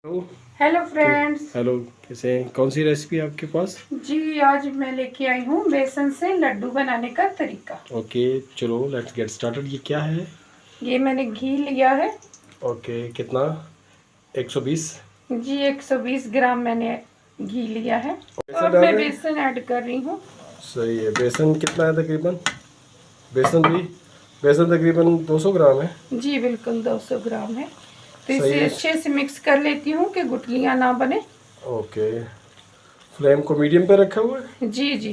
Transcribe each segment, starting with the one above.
Hello. Hello friends. Hello, कैसे हैं? कौन सी रेसिपी है आपके पास? जी आज मैं लेके आई हूँ बेसन से लड्डू बनाने का तरीका। ओके, चलो लेट्स गेट स्टार्टेड। ये क्या है? ये मैंने घी लिया है। ओके, कितना? 120? जी 120 ग्राम मैंने घी लिया है। तो बेसन अब डाल मैं रहे हैं? बेसन ऐड कर रही हूँ। सही है। बेसन कितना है तकरीबन? बेसन तकरीबन 200 ग्राम है। जी बिल्कुल 200 ग्राम है। तो सही इसे है। अच्छे से मिक्स कर लेती हूँ कि गुठलियाँ ना बने। ओके, फ्लेम को मीडियम पे रखा हुआ है। जी जी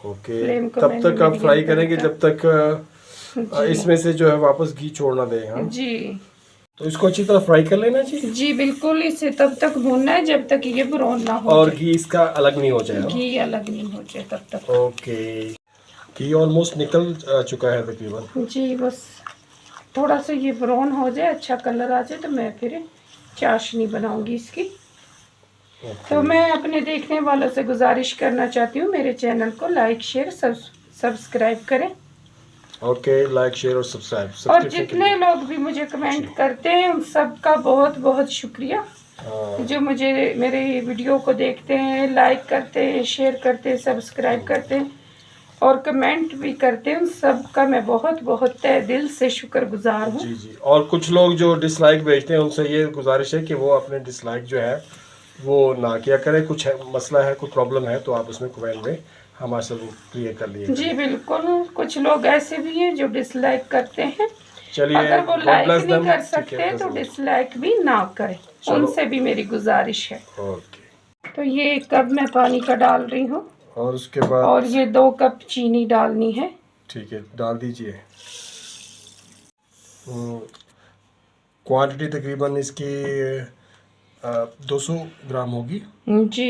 ओके, फ्लेम को तब मैंने तक आप मीडियम फ्राई पे करेंगे रखा। जब तक जी इसमें से जो है वापस घी छोड़ना दे। हाँ, जी तो इसको अच्छी तरह फ्राई कर लेना चाहिए। जी बिल्कुल इसे तब तक भूनना है जब तक ये ब्राउन ना हो और जाए। घी इसका अलग नहीं हो जाए। हाँ? घी अलग नहीं हो जाए तब तक। ओके, घी ऑलमोस्ट निकल चुका है तकरीबन। जी बस थोड़ा सा ये ब्राउन हो जाए, अच्छा कलर आ जाए तो मैं फिर चाशनी बनाऊंगी इसकी। तो मैं अपने देखने वालों से गुजारिश करना चाहती हूँ मेरे चैनल को लाइक शेयर सब्सक्राइब करें। ओके, लाइक शेयर और सब्सक्राइब। और सब्सक्रिप्शन के जितने लिए लोग भी मुझे कमेंट करते हैं उन सबका बहुत बहुत शुक्रिया। जो मुझे मेरे वीडियो को देखते हैं, लाइक करते हैं, शेयर करते हैं, सब्सक्राइब करते हैं और कमेंट भी करते हैं, उन सब का मैं बहुत बहुत तहे दिल से शुक्रगुजार हूँ। जी जी। और कुछ लोग जो डिसलाइक भेजते हैं उनसे ये गुजारिश है कि वो अपने डिसलाइक जो है वो ना किया करें। कुछ है मसला है, कुछ प्रॉब्लम है, तो आप उसमें कमेंट में हमारे से वो क्लियर कर लिए जी करें। बिल्कुल कुछ लोग ऐसे भी हैं जो डिसलाइक करते हैं। चलिए, अगर वो गॉड लाइक ब्लेस नहीं देम। कर ठीक है, सकते तो डजंट। डिसलाइक भी ना करें। चलो। उनसे भी मेरी गुजारिश है। ओके, तो ये कप मैं पानी का डाल रही हूँ और उसके बाद? और ये 2 कप चीनी डालनी है। ठीक है, डाल दीजिए। क्वांटिटी तकरीबन इसकी 200 ग्राम होगी। जी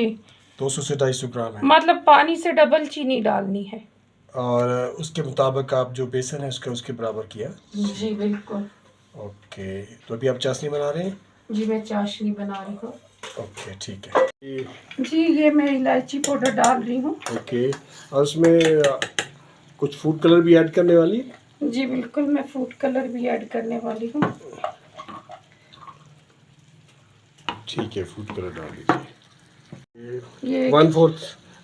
200 से 250 ग्राम है। मतलब पानी से डबल चीनी डालनी है। और उसके मुताबिक आप जो बेसन है उसके बराबर किया। जी बिल्कुल। ओके, तो अभी आप चाशनी बना रहे हैं? जी मैं चाशनी बना रही हूँ। ओके, ठीक है। जी ये मैं इलायची पाउडर डाल रही हूँ। ओके, और उसमें कुछ फूड कलर भी ऐड करने वाली है? जी बिल्कुल मैं फूड कलर भी ऐड करने वाली हूँ। ठीक है, फूड कलर डाल दीजिए। ये 1/4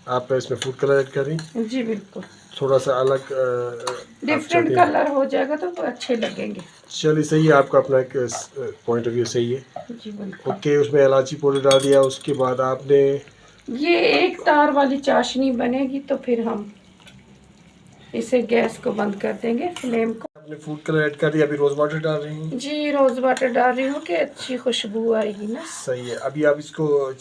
आप इसमें फूड कलर ऐड कर रही हैं। जी बिल्कुल थोड़ा सा अलग आप डिफरेंट चाहते हैं? कलर हो जाएगा तो अच्छे लगेंगे। चलिए, सही है, आपका अपना एक पॉइंट ऑफ व्यू सही है। जी बिल्कुल। ओके, उसमें इलायची पाउडर डाल दिया। उसके बाद आपने? ये एक तार वाली चाशनी बनेगी तो फिर हम इसे गैस को बंद कर देंगे, फ्लेम को। आपने फूड कलर ऐड कर दिया, अभी रोज़ वाटर डाल रही हैं। जी रोज वाटर डाल रही हूँ कि अच्छी खुशबू आएगी ना। सही है। अभी आप इसको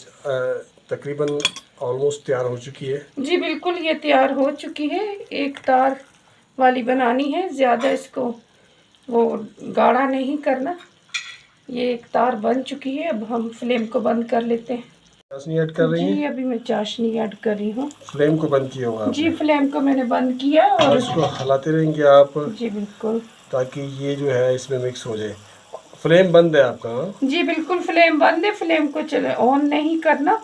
तकरीबन ऑलमोस्ट तैयार हो चुकी है। जी बिल्कुल ये तैयार हो चुकी है। एक तार वाली बनानी है, ज़्यादा इसको वो गाढ़ा नहीं करना। ये एक तार बन चुकी है, अब हम फ्लेम को बंद कर लेते हैं। चाशनी ऐड कर रही जी हैं? अभी मैं चाशनी ऐड कर रही हूँ। फ्लेम को बंद किया होगा जी आपने? फ्लेम को मैंने बंद किया और और इसको हिलाते रहेंगे आप जी बिल्कुल। ताकि ये जो है इसमें मिक्स हो जाए। फ्लेम बंद है आपका? हाँ? जी बिल्कुल फ्लेम बंद है, फ्लेम को चले ऑन नहीं करना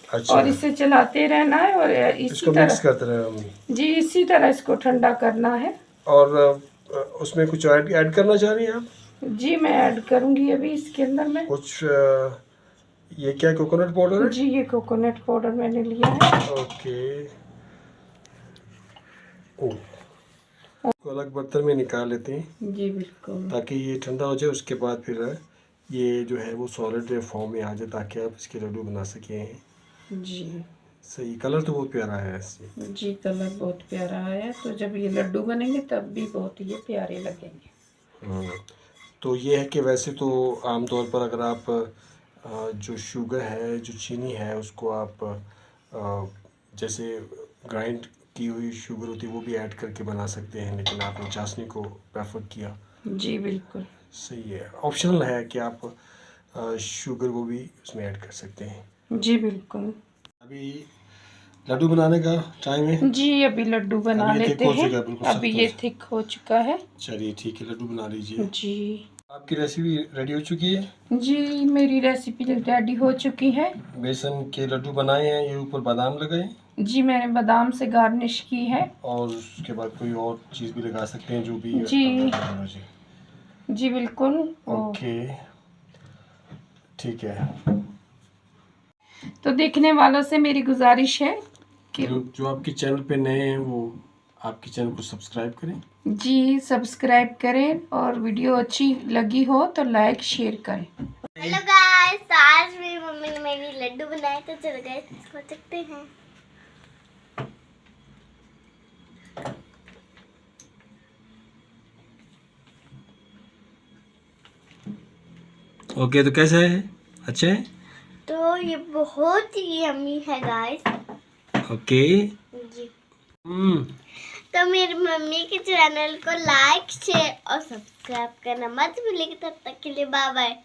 अच्छा, और इसे चलाते रहना है और इसी इसको मिक्स तरह। करते रहे हम। जी इसी तरह इसको ठंडा करना है। और उसमें कुछ ऐड करना चाह रही हैं आप? जी मैं ऐड करूँगी अभी इसके अंदर में। कुछ ये क्या कोकोनट पाउडर है? जी ये कोकोनट पाउडर मैंने लिया है। ओके। ओ, इसको अलग बर्तन में निकाल लेते हैं जी बिल्कुल। ताकि ये ठंडा हो जाए। उसके बाद फिर ये जो है वो सॉलिड फॉर्म में आ जाए ताकि आप इसके लड्डू बना सकें। जी सही, कलर तो बहुत प्यारा है इससे। जी कलर बहुत प्यारा है, तो जब ये लड्डू बनेंगे तब भी बहुत ये प्यारे लगेंगे। तो ये है कि वैसे तो आमतौर पर अगर आप जो शुगर है, जो चीनी है, उसको आप जैसे ग्राइंड की हुई शुगर होती है वो भी ऐड करके बना सकते हैं, लेकिन आपने चाशनी को प्रेफर किया। जी बिल्कुल। सही है, ऑप्शनल है कि आप शुगर को भी उसमें ऐड कर सकते हैं। जी बिल्कुल। अभी लड्डू बनाने का टाइम है। जी अभी लड्डू बना अभी ये थिक लेते हो हैं। चुका है, बिल्कुल अभी सख्त हो ये चुका। थिक हो चुका है। चलिए ठीक है, लड्डू बना लीजिए। जी आपकी रेसिपी रेडी हो चुकी है। जी मेरी रेसिपी रेडी हो चुकी है। बेसन के लड्डू बनाए हैं, ये ऊपर बादाम लगाए। जी मैंने बादाम से गार्निश की है। और उसके बाद कोई और चीज़ भी लगा सकते हैं जो भी जी available हो। जी जी बिल्कुल। ओके, ठीक है। तो देखने वालों से मेरी गुजारिश है कि जो आपके चैनल पे नए हैं वो आपके चैनल को सब्सक्राइब करें। जी सब्सक्राइब करें, और वीडियो अच्छी लगी हो तो लाइक शेयर करें। हेलो गाइस, आज मेरी मम्मी ने मेरी लड्डू बनाए, तो चलो गाइस इसको देखते हैं। ओके, तो कैसा है? अच्छा है? तो ये बहुत ही यम्मी है गाइस। ओके। जी। हम्म। तो मेरी मम्मी के चैनल को लाइक शेयर और सब्सक्राइब करना मत भूलिएगा। तब तक के लिए बाय बाय।